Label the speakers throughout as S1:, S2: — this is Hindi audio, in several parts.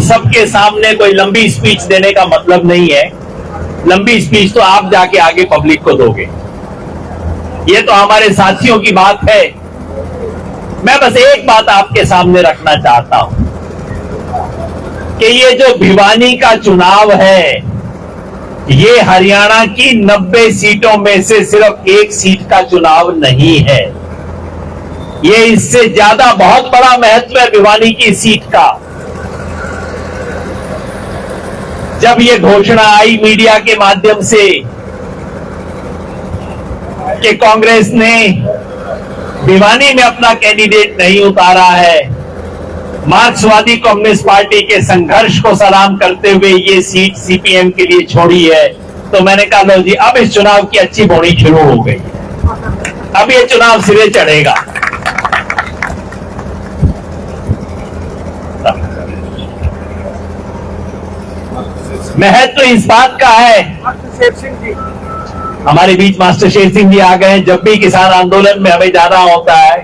S1: सबके सामने कोई लंबी स्पीच देने का मतलब नहीं है। लंबी स्पीच तो आप जाके आगे पब्लिक को दोगे। ये तो हमारे साथियों की बात है। मैं बस एक बात आपके सामने रखना चाहता हूं कि ये जो भिवानी का चुनाव है, ये हरियाणा की 90 सीटों में से सिर्फ एक सीट का चुनाव नहीं है। ये इससे ज्यादा बहुत बड़ा महत्व है भिवानी की सीट का। जब ये घोषणा आई मीडिया के माध्यम से कि कांग्रेस ने भिवानी में अपना कैंडिडेट नहीं उतारा है, मार्क्सवादी कम्युनिस्ट पार्टी के संघर्ष को सलाम करते हुए ये सीट सीपीएम के लिए छोड़ी है, तो मैंने कहा लो जी, अब इस चुनाव की अच्छी बोनी शुरू हो गई। अब ये चुनाव सिरे चढ़ेगा। महत्व तो इस बात का है, हमारे बीच मास्टर शेर सिंह जी आ गए। जब भी किसान आंदोलन में हमें जाना होता है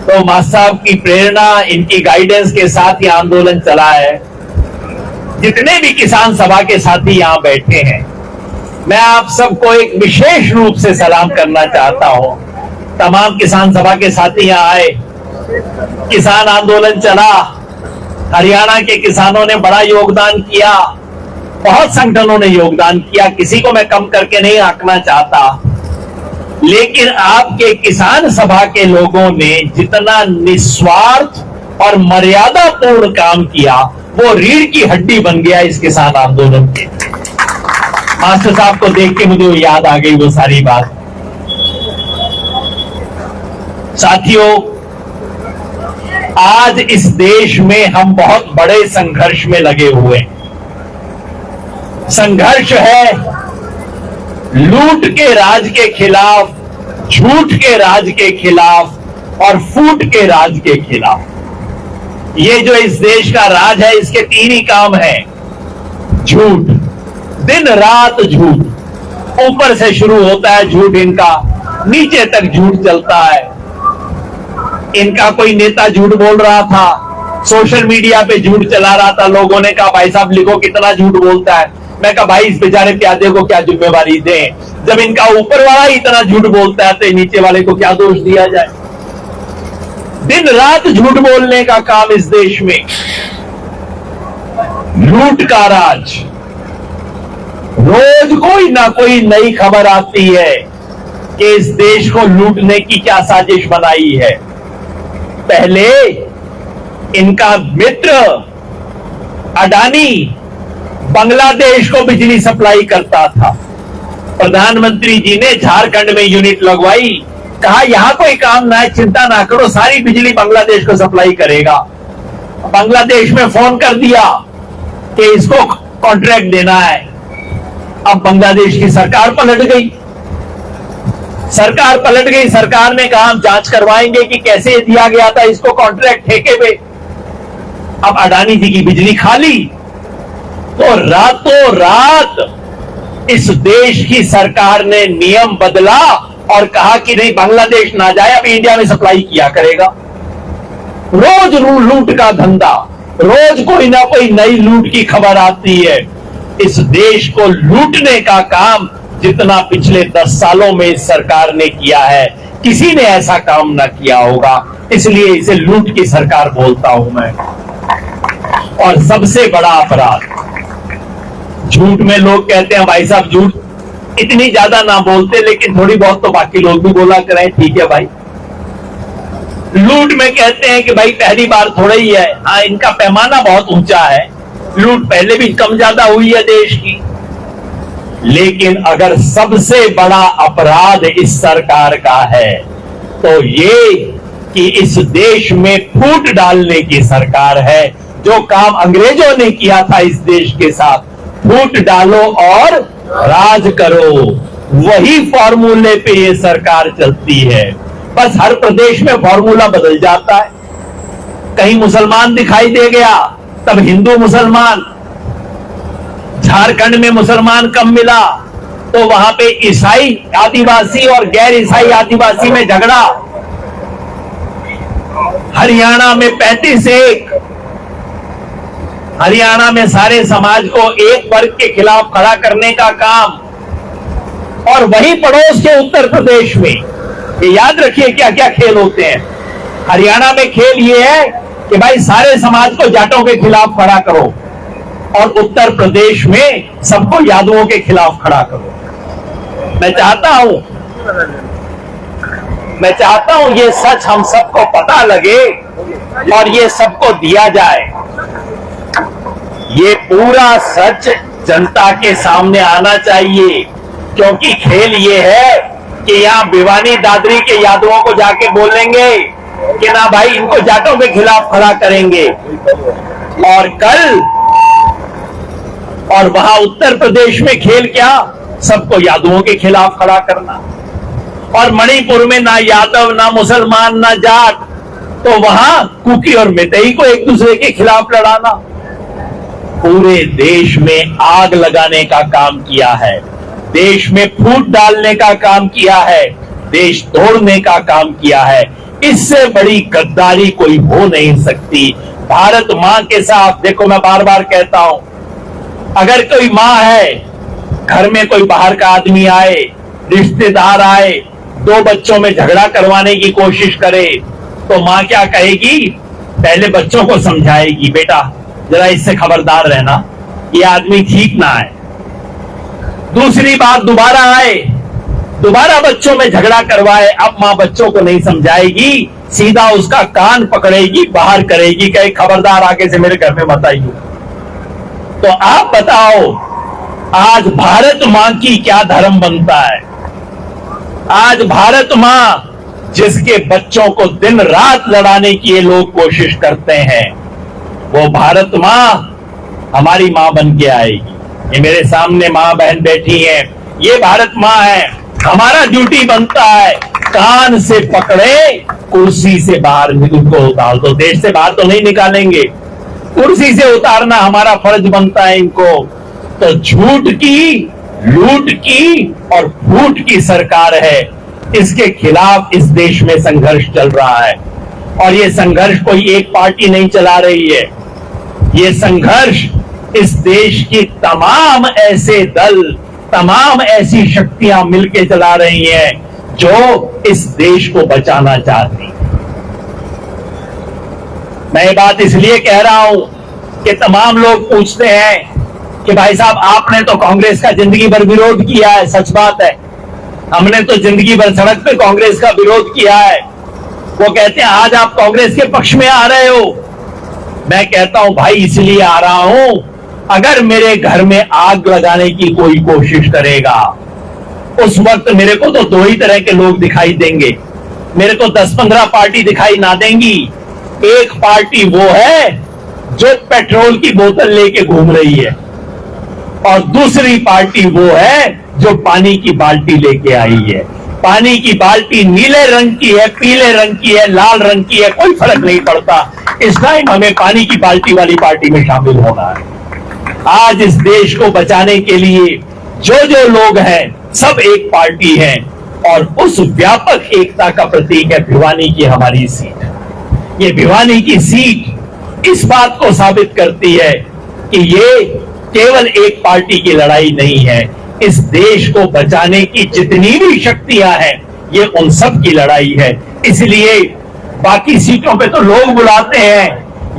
S1: तो मास्टर साहब की प्रेरणा, इनकी गाइडेंस के साथ ये आंदोलन चला है। जितने भी किसान सभा के साथी यहां बैठे हैं, मैं आप सबको एक विशेष रूप से सलाम करना चाहता हूं। तमाम किसान सभा के साथी यहां आए, किसान आंदोलन चला, हरियाणा के किसानों ने बड़ा योगदान किया, बहुत संगठनों ने योगदान किया, किसी को मैं कम करके नहीं आंकना चाहता, लेकिन आपके किसान सभा के लोगों ने जितना निस्वार्थ और मर्यादापूर्ण काम किया, वो रीढ़ की हड्डी बन गया इस किसान आंदोलन के। मास्टर साहब को देख के मुझे याद आ गई वो सारी बात। साथियों, आज इस देश में हम बहुत बड़े संघर्ष में लगे हुए हैं। संघर्ष है लूट के राज के खिलाफ, झूठ के राज के खिलाफ और फूट के राज के खिलाफ। ये जो इस देश का राज है, इसके तीन ही काम हैं। झूठ, दिन रात झूठ। ऊपर से शुरू होता है झूठ इनका, नीचे तक झूठ चलता है। इनका कोई नेता झूठ बोल रहा था, सोशल मीडिया पे झूठ चला रहा था, लोगों ने कहा भाई साहब लिखो कितना झूठ बोलता है। मैं कहा भाई इस बेचारे प्यादे को क्या जिम्मेवारी दें, जब इनका ऊपर वाला ही इतना झूठ बोलता है तो नीचे वाले को क्या दोष दिया जाए। दिन रात झूठ बोलने का काम इस देश में, लूट का राज। रोज कोई ना कोई नई खबर आती है कि इस देश को लूटने की क्या साजिश बनाई है। पहले इनका मित्र अडानी बांग्लादेश को बिजली सप्लाई करता था। प्रधानमंत्री जी ने झारखंड में यूनिट लगवाई, कहा यहां कोई काम ना है, चिंता ना करो, सारी बिजली बांग्लादेश को सप्लाई करेगा। बांग्लादेश में फोन कर दिया कि इसको कॉन्ट्रैक्ट देना है। अब बांग्लादेश की सरकार पलट गई। सरकार ने कहा हम जांच करवाएंगे कि कैसे दिया गया था इसको कॉन्ट्रैक्ट ठेके पे। अब अडानी जी की बिजली खाली, तो रातों रात इस देश की सरकार ने नियम बदला और कहा कि नहीं बांग्लादेश ना जाए, अब इंडिया में सप्लाई किया करेगा। रोज लूट का धंधा, रोज कोई ना कोई नई लूट की खबर आती है। इस देश को लूटने का काम जितना पिछले 10 सालों में इस सरकार ने किया है, किसी ने ऐसा काम ना किया होगा। इसलिए इसे लूट की सरकार बोलता हूं मैं। और सबसे बड़ा अपराध झूठ में, लोग कहते हैं भाई साहब झूठ इतनी ज्यादा ना बोलते, लेकिन थोड़ी बहुत तो बाकी लोग भी बोला करें, ठीक है भाई। लूट में कहते हैं कि भाई पहली बार थोड़ा ही है, हाँ इनका पैमाना बहुत ऊंचा है, लूट पहले भी कम ज्यादा हुई है देश की। लेकिन अगर सबसे बड़ा अपराध इस सरकार का है तो ये कि इस देश में फूट डालने की सरकार है। जो काम अंग्रेजों ने किया था इस देश के साथ, फूट डालो और राज करो, वही फॉर्मूले पे ये सरकार चलती है। बस हर प्रदेश में फॉर्मूला बदल जाता है। कहीं मुसलमान दिखाई दे गया तब हिंदू मुसलमान, झारखंड में मुसलमान कम मिला तो वहां पे ईसाई आदिवासी और गैर ईसाई आदिवासी में झगड़ा। हरियाणा में 35-1, हरियाणा में सारे समाज को एक वर्ग के खिलाफ खड़ा करने का काम, और वहीं पड़ोस के उत्तर प्रदेश में, ये याद रखिए क्या क्या खेल होते हैं। हरियाणा में खेल ये है कि भाई सारे समाज को जाटों के खिलाफ खड़ा करो, और उत्तर प्रदेश में सबको यादवों के खिलाफ खड़ा करो। मैं चाहता हूं ये सच हम सबको पता लगे और ये सबको दिया जाए। ये पूरा सच जनता के सामने आना चाहिए, क्योंकि खेल ये है कि यहां भिवानी दादरी के यादवों को जाके बोलेंगे कि ना भाई इनको जाटों के खिलाफ खड़ा करेंगे, और कल और वहां उत्तर प्रदेश में खेल क्या, सबको यादवों के खिलाफ खड़ा करना। और मणिपुर में ना यादव ना मुसलमान ना जाट, तो वहां कुकी और मितई को एक दूसरे के खिलाफ लड़ाना। पूरे देश में आग लगाने का काम किया है, देश में फूट डालने का काम किया है, देश तोड़ने का काम किया है। इससे बड़ी गद्दारी कोई हो नहीं सकती। भारत मां के साथ, देखो मैं बार बार कहता हूं, अगर कोई मां है, घर में कोई बाहर का आदमी आए, रिश्तेदार आए, दो बच्चों में झगड़ा करवाने की कोशिश करे, तो मां क्या कहेगी, पहले बच्चों को समझाएगी, बेटा जरा इससे खबरदार रहना, ये आदमी ठीक ना है। दूसरी बार दोबारा आए, दोबारा बच्चों में झगड़ा करवाए, अब मां बच्चों को नहीं समझाएगी, सीधा उसका कान पकड़ेगी, बाहर करेगी, कहे खबरदार आगे से मेरे घर में मत आइयो। तो आप बताओ आज भारत मां की क्या धर्म बनता है। आज भारत मां जिसके बच्चों को दिन रात लड़ाने की ये लोग कोशिश करते हैं, वो भारत मां हमारी मां बन के आएगी। ये मेरे सामने मां बहन बैठी हैं, ये भारत मां है। हमारा ड्यूटी बनता है कान से पकड़े, कुर्सी से बाहर उनको उतार दो। देश से बाहर तो नहीं निकालेंगे, कुर्सी से उतारना हमारा फर्ज बनता है इनको। तो झूठ की, लूट की और फूट की सरकार है, इसके खिलाफ इस देश में संघर्ष चल रहा है। और ये संघर्ष कोई एक पार्टी नहीं चला रही है, ये संघर्ष इस देश की तमाम ऐसे दल, तमाम ऐसी शक्तियां मिलकर चला रही हैं जो इस देश को बचाना चाहती हैं। मैं ये बात इसलिए कह रहा हूं कि तमाम लोग पूछते हैं कि भाई साहब आपने तो कांग्रेस का जिंदगी भर विरोध किया है। सच बात है, हमने तो जिंदगी भर सड़क पे कांग्रेस का विरोध किया है। वो कहते हैं आज आप कांग्रेस के पक्ष में आ रहे हो। मैं कहता हूं भाई इसलिए आ रहा हूं, अगर मेरे घर में आग लगाने की कोई कोशिश करेगा, उस वक्त मेरे को तो दो ही तरह के लोग दिखाई देंगे। मेरे को 10-15 पार्टी दिखाई ना देंगी। एक पार्टी वो है जो पेट्रोल की बोतल लेके घूम रही है, और दूसरी पार्टी वो है जो पानी की बाल्टी लेके आई है। पानी की बाल्टी नीले रंग की है, पीले रंग की है, लाल रंग की है, कोई फर्क नहीं पड़ता। इस टाइम हमें पानी की बाल्टी वाली पार्टी में शामिल होना है। आज इस देश को बचाने के लिए जो जो लोग हैं सब एक पार्टी हैं, और उस व्यापक एकता का प्रतीक है भिवानी की हमारी सीट। ये भिवानी की सीट इस बात को साबित करती है कि ये केवल एक पार्टी की लड़ाई नहीं है। इस देश को बचाने की जितनी भी शक्तियां हैं, ये उन सब की लड़ाई है। इसलिए बाकी सीटों पे तो लोग बुलाते हैं,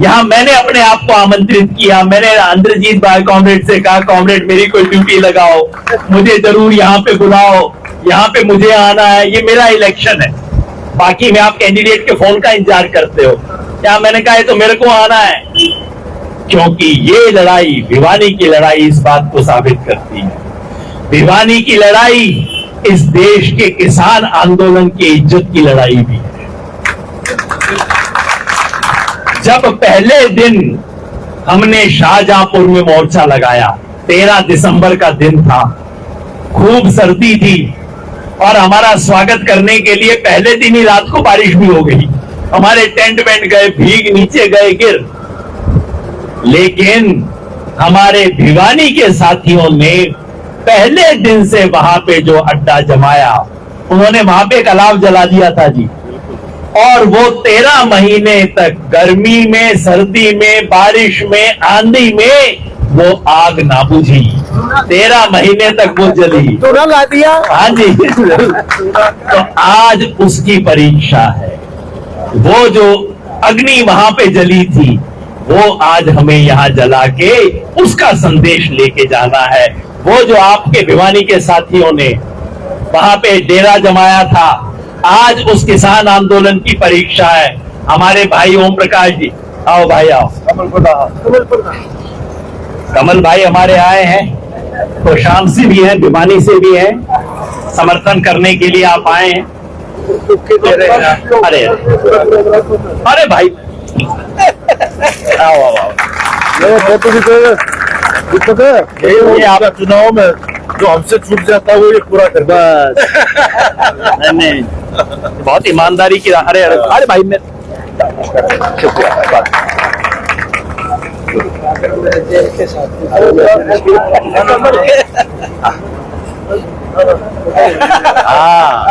S1: यहां मैंने अपने आप को आमंत्रित किया। मैंने इंद्रजीत भाई कॉमरेड से कहा, कॉमरेड मेरी कोई ड्यूटी लगाओ, मुझे जरूर यहां पे बुलाओ, यहां पे मुझे आना है, ये मेरा इलेक्शन है। बाकी में आप कैंडिडेट के फोन का इंतजार करते हो, क्या मैंने कहा है तो मेरे को आना है, क्योंकि ये लड़ाई, भिवानी की लड़ाई इस बात को साबित करती है। भिवानी की लड़ाई इस देश के किसान आंदोलन की इज्जत की लड़ाई भी है। जब पहले दिन हमने शाहजहांपुर में मोर्चा लगाया, 13 दिसंबर का दिन था, खूब सर्दी थी, और हमारा स्वागत करने के लिए पहले दिन ही रात को बारिश भी हो गई। हमारे टेंट वेंट गए, भीग नीचे गए, गिर। लेकिन हमारे भिवानी के साथियों ने पहले दिन से वहां पे जो अड्डा जमाया, उन्होंने वहां पे एक अलाव जला दिया था जी। और वो 13 महीने तक गर्मी में, सर्दी में, बारिश में, आंधी में वो आग ना बुझी। 13 महीने तक वो जली,
S2: तो रंग आ दिया।
S1: हाँ जी। तो आज उसकी परीक्षा है। वो जो अग्नि वहां पे जली थी, वो आज हमें यहाँ जला के उसका संदेश लेके जाना है। वो जो आपके भिवानी के साथियों ने वहां पे डेरा जमाया था, आज उस किसान आंदोलन की परीक्षा है। हमारे भाई ओम प्रकाश जी, आओ भाई आओ। कमल भाई हमारे आए हैं, तो शाम से भी हैं, भिवानी से भी हैं, समर्थन करने के लिए आप आए हैं। अरे अरे भाई आओ आओ आओ।
S2: ये आप चुनाव में जो हमसे छूट जाता है वो ये पूरा कर।
S1: बस नहीं, बहुत ईमानदारी की। अरे अरे अरे भाई मैं शुक्रिया। हाँ,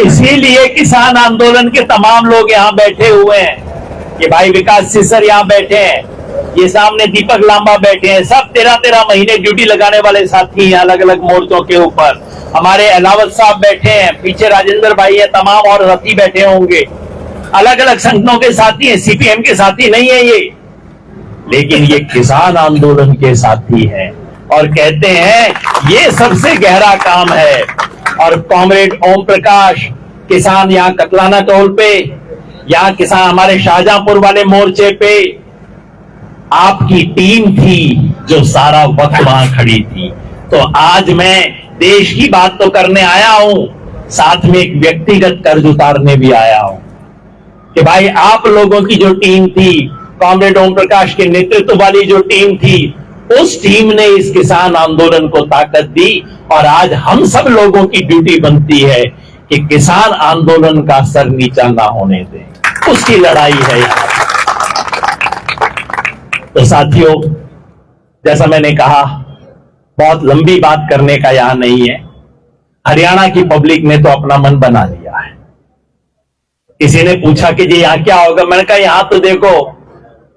S1: इसीलिए किसान आंदोलन के तमाम लोग यहाँ बैठे हुए हैं। ये भाई विकास सिसर यहाँ बैठे हैं, ये सामने दीपक लांबा बैठे हैं, सब 13-13 महीने ड्यूटी लगाने वाले साथी हैं अलग अलग मोर्चों के ऊपर। हमारे अलावत साहब बैठे हैं, पीछे राजेंद्र भाई है, तमाम और रथी बैठे होंगे, अलग अलग संगठनों के साथी हैं, सीपीएम के साथी नहीं है ये, लेकिन ये किसान आंदोलन के साथी हैं और कहते हैं ये सबसे गहरा काम है। और कॉमरेड ओम प्रकाश, किसान यहाँ कतलाना टोल पे, यहाँ किसान हमारे शाहजहांपुर वाले मोर्चे पे आपकी टीम थी जो सारा वक्त वहां खड़ी थी। तो आज मैं देश की बात तो करने आया हूं, साथ में एक व्यक्तिगत कर्ज उतारने भी आया हूं कि भाई आप लोगों की जो टीम थी, कॉमरेड ओम प्रकाश के नेतृत्व वाली जो टीम थी, उस टीम ने इस किसान आंदोलन को ताकत दी। और आज हम सब लोगों की ड्यूटी बनती है कि किसान आंदोलन का सर नीचा ना होने दें, उसकी लड़ाई है यहाँ। तो साथियों, जैसा मैंने कहा, बहुत लंबी बात करने का यहां नहीं है। हरियाणा की पब्लिक ने तो अपना मन बना लिया है। किसी ने पूछा कि जी यहां क्या होगा, मैंने कहा यहां तो देखो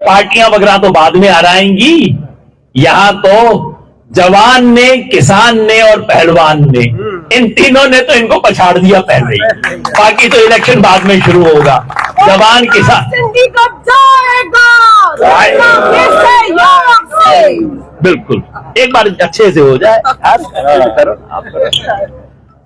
S1: पार्टियां वगैरह तो बाद में आएंगी, यहां तो जवान ने, किसान ने और पहलवान ने, इन तीनों ने तो इनको पछाड़ दिया पहले ही। बाकी तो इलेक्शन बाद में शुरू होगा। जवान, किसान बिल्कुल एक बार अच्छे से हो जाए। करो आप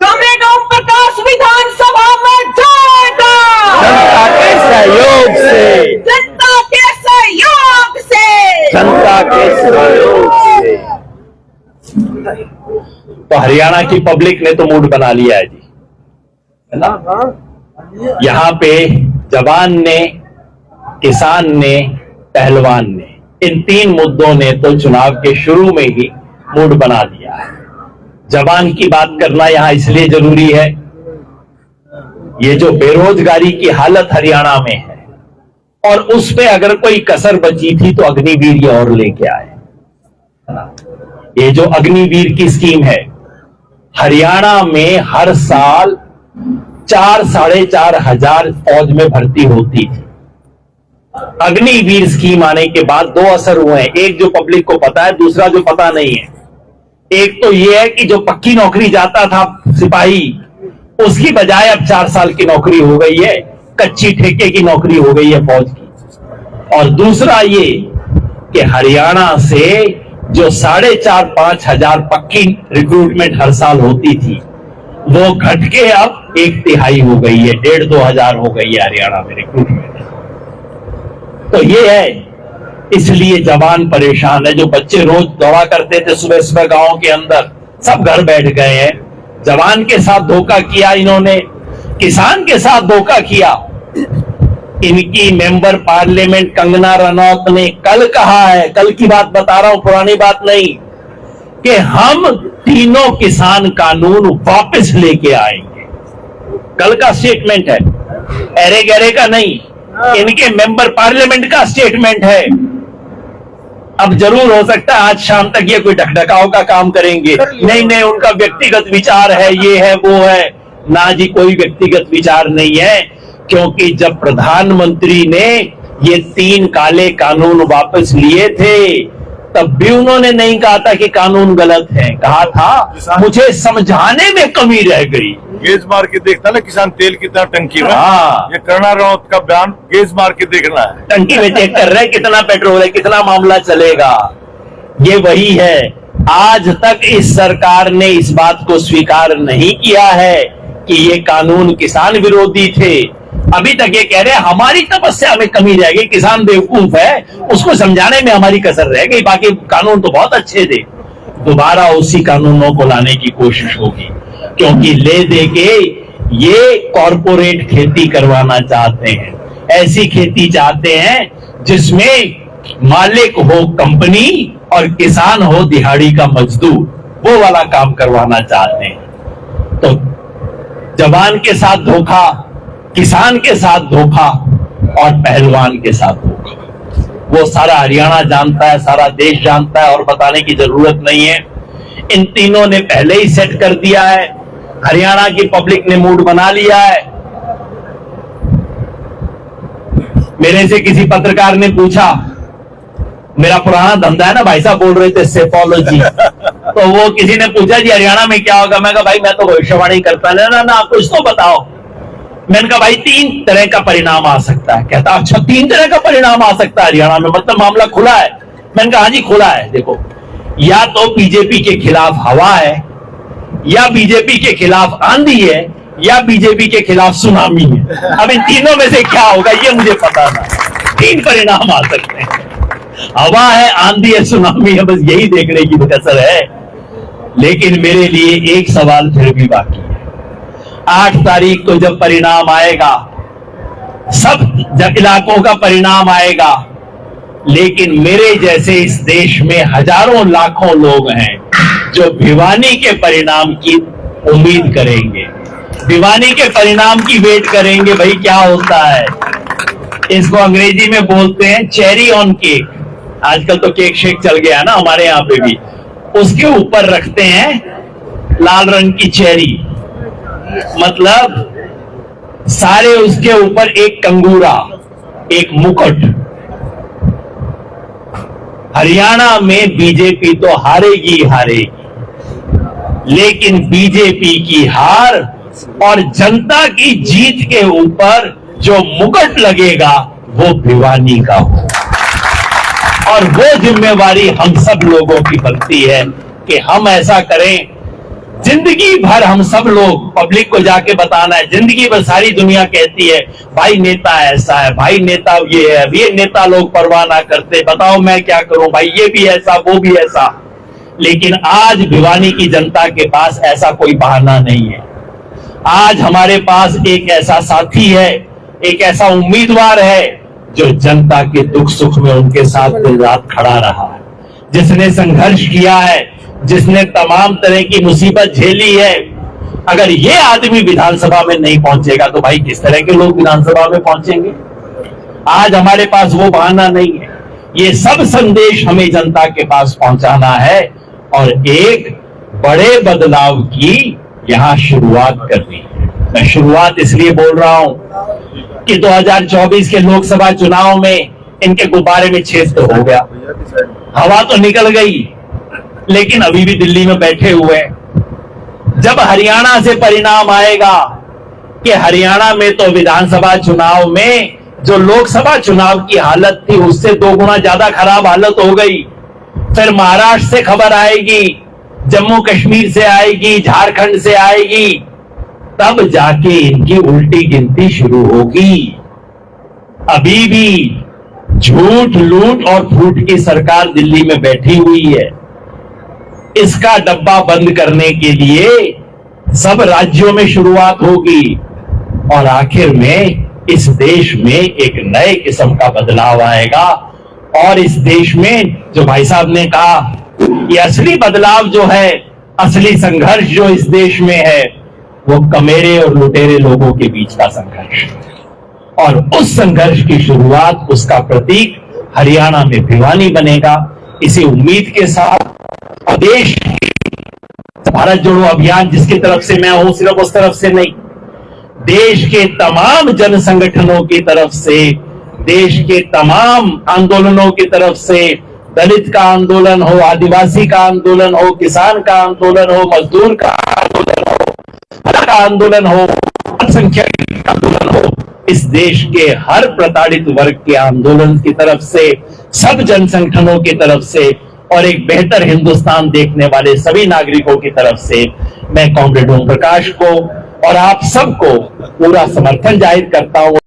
S3: कॉमरेड ओम प्रकाश विधानसभा में जाएगा,
S1: जनता के सहयोग से,
S3: जनता के सहयोग से,
S1: जनता के सहयोग से। तो हरियाणा की पब्लिक ने तो मूड बना लिया है जी, है ना। यहाँ पे जवान ने, किसान ने, पहलवान ने, इन तीन मुद्दों ने तो चुनाव के शुरू में ही मूड बना दिया है। जवान की बात करना यहां इसलिए जरूरी है, ये जो बेरोजगारी की हालत हरियाणा में है और उस पे अगर कोई कसर बची थी तो अग्निवीर ये और लेके आए। ये जो अग्निवीर की स्कीम है, हरियाणा में हर साल 4-4.5 हजार फौज में भर्ती होती थी। अग्निवीर स्कीम आने के बाद दो असर हुए हैं, एक जो पब्लिक को पता है, दूसरा जो पता नहीं है। एक तो यह है कि जो पक्की नौकरी जाता था सिपाही, उसकी बजाय अब 4 साल की नौकरी हो गई है, कच्ची ठेके की नौकरी हो गई है फौज की। और दूसरा ये कि हरियाणा से जो 4.5-5 हजार पक्की रिक्रूटमेंट हर साल होती थी, वो घट के अब 1/3 हो गई है, 1.5-2 हजार हो गई है हरियाणा में रिक्रूटमेंट। तो ये है, इसलिए जवान परेशान है। जो बच्चे रोज दौड़ा करते थे सुबह सुबह गांव के अंदर, सब घर बैठ गए हैं। जवान के साथ धोखा किया इन्होंने, किसान के साथ धोखा किया। इनकी मेंबर पार्लियामेंट कंगना रनौत ने कल कहा है, कल की बात बता रहा हूं, पुरानी बात नहीं, कि हम तीनों किसान कानून वापस लेके आएंगे। कल का स्टेटमेंट है, अरे गहरे का नहीं, इनके मेंबर पार्लियामेंट का स्टेटमेंट है। अब जरूर हो सकता है आज शाम तक ये कोई ढकढकाव का काम करेंगे, नहीं नहीं उनका व्यक्तिगत विचार है, ये है वो है, ना जी कोई व्यक्तिगत विचार नहीं है, क्योंकि जब प्रधानमंत्री ने ये 3 काले कानून वापस लिए थे तब भी उन्होंने नहीं कहा था कि कानून गलत है, कहा था मुझे समझाने में कमी रह गई।
S2: गेज मार के देखता ना किसान तेल कितना टंकी में।
S1: हाँ,
S2: ये करना रावत का बयान गेज मार के देखना है।
S1: टंकी में चेक कर रहे हैं कितना पेट्रोल है, कितना मामला चलेगा। ये वही है, आज तक इस सरकार ने इस बात को स्वीकार नहीं किया है कि ये कानून किसान विरोधी थे। अभी तक ये कह रहे हैं हमारी तपस्या में कमी रह गई, किसान बेवकूफ है, उसको समझाने में हमारी कसर रह गई, बाकी कानून तो बहुत अच्छे थे। दोबारा उसी कानूनों को लाने की कोशिश होगी, क्योंकि ले दे के ये कॉरपोरेट खेती करवाना चाहते हैं, ऐसी खेती चाहते हैं जिसमें मालिक हो कंपनी और किसान हो दिहाड़ी का मजदूर, वो वाला काम करवाना चाहते हैं। तो जवान के साथ धोखा, किसान के साथ धोखा और पहलवान के साथ धोखा, वो सारा हरियाणा जानता है, सारा देश जानता है और बताने की जरूरत नहीं है। इन तीनों ने पहले ही सेट कर दिया है, हरियाणा की पब्लिक ने मूड बना लिया है। मेरे से किसी पत्रकार ने पूछा, मेरा पुराना धंधा है ना, भाई साहब बोल रहे थे सेफोलॉजी, तो वो किसी ने पूछा जी हरियाणा में क्या होगा, मैं कहा भाई मैं तो भविष्यवाणी करता है ना कुछ तो बताओ। मैंने कहा भाई 3 तरह का परिणाम आ सकता है। कहता अच्छा 3 तरह का परिणाम आ सकता है हरियाणा में, मतलब मामला खुला है। मैंने कहा हाँ जी खुला है, देखो या तो बीजेपी के खिलाफ हवा है, या बीजेपी के खिलाफ आंधी है, या बीजेपी के खिलाफ सुनामी है। अब इन तीनों में से क्या होगा ये मुझे पता ना। 3 परिणाम आ सकते हैं, हवा है, आंधी है, सुनामी है, बस यही देखने की कसर है। लेकिन मेरे लिए एक सवाल फिर भी बाकी है। 8 तारीख को जब परिणाम आएगा, सब इलाकों का परिणाम आएगा, लेकिन मेरे जैसे इस देश में हजारों लाखों लोग हैं जो भिवानी के परिणाम की उम्मीद करेंगे, भिवानी के परिणाम की वेट करेंगे। भाई क्या होता है, इसको अंग्रेजी में बोलते हैं चेरी ऑन केक। आजकल तो केक शेक चल गया ना हमारे यहाँ पे भी, उसके ऊपर रखते हैं लाल रंग की चेरी, मतलब सारे उसके ऊपर एक कंगूरा, एक मुकुट। हरियाणा में बीजेपी तो हारेगी हारेगी, लेकिन बीजेपी की हार और जनता की जीत के ऊपर जो मुकुट लगेगा वो भिवानी का हो, और वो जिम्मेवारी हम सब लोगों की बनती है कि हम ऐसा करें। जिंदगी भर हम सब लोग पब्लिक को जाके बताना है, जिंदगी भर सारी दुनिया कहती है भाई नेता ऐसा है, भाई नेता ये है, ये नेता लोग परवाह ना करते, बताओ मैं क्या करूं भाई, ये भी ऐसा वो भी ऐसा। लेकिन आज भिवानी की जनता के पास ऐसा कोई बहाना नहीं है। आज हमारे पास एक ऐसा साथी है, एक ऐसा उम्मीदवार है जो जनता के दुख सुख में उनके साथ दिन रात खड़ा रहा है, जिसने संघर्ष किया है, जिसने तमाम तरह की मुसीबत झेली है। अगर ये आदमी विधानसभा में नहीं पहुंचेगा तो भाई किस तरह के लोग विधानसभा में पहुंचेंगे। आज हमारे पास वो बहाना नहीं है, ये सब संदेश हमें जनता के पास पहुंचाना है और एक बड़े बदलाव की यहां शुरुआत करनी है। मैं शुरुआत इसलिए बोल रहा हूं कि 2024 के लोकसभा चुनाव में इनके गुब्बारे में छेद तो हो गया, हवा तो निकल गई, लेकिन अभी भी दिल्ली में बैठे हुए हैं। जब हरियाणा से परिणाम आएगा कि हरियाणा में तो विधानसभा चुनाव में जो लोकसभा चुनाव की हालत थी उससे 2 गुना ज्यादा खराब हालत हो गई, फिर महाराष्ट्र से खबर आएगी, जम्मू कश्मीर से आएगी, झारखंड से आएगी, तब जाके इनकी उल्टी गिनती शुरू होगी। अभी भी झूठ लूट और फूट की सरकार दिल्ली में बैठी हुई है। इसका डब्बा बंद करने के लिए सब राज्यों में शुरुआत होगी और आखिर में इस देश में एक नए किस्म का बदलाव आएगा। और इस देश में जो भाई साहब ने कहा, ये असली बदलाव जो है, असली संघर्ष जो इस देश में है, वो कमेरे और लुटेरे लोगों के बीच का संघर्ष है। और उस संघर्ष की शुरुआत, उसका प्रतीक हरियाणा में भिवानी बनेगा। इसी उम्मीद के साथ देश भारत जोड़ो अभियान जिसकी तरफ से मैं हूं, सिर्फ उस तरफ से नहीं, देश के तमाम जन संगठनों की तरफ से, देश के तमाम आंदोलनों की तरफ से, दलित का आंदोलन हो, आदिवासी का आंदोलन हो, किसान का आंदोलन हो, मजदूर का आंदोलन हो, का आंदोलन हो, अल्पसंख्यक का आंदोलन हो, इस देश के हर प्रताड़ित वर्ग के आंदोलन की तरफ से, सब जन संगठनों की तरफ से और एक बेहतर हिंदुस्तान देखने वाले सभी नागरिकों की तरफ से मैं कॉमरेड ओम प्रकाश को और आप सबको पूरा समर्थन जाहिर करता हूं।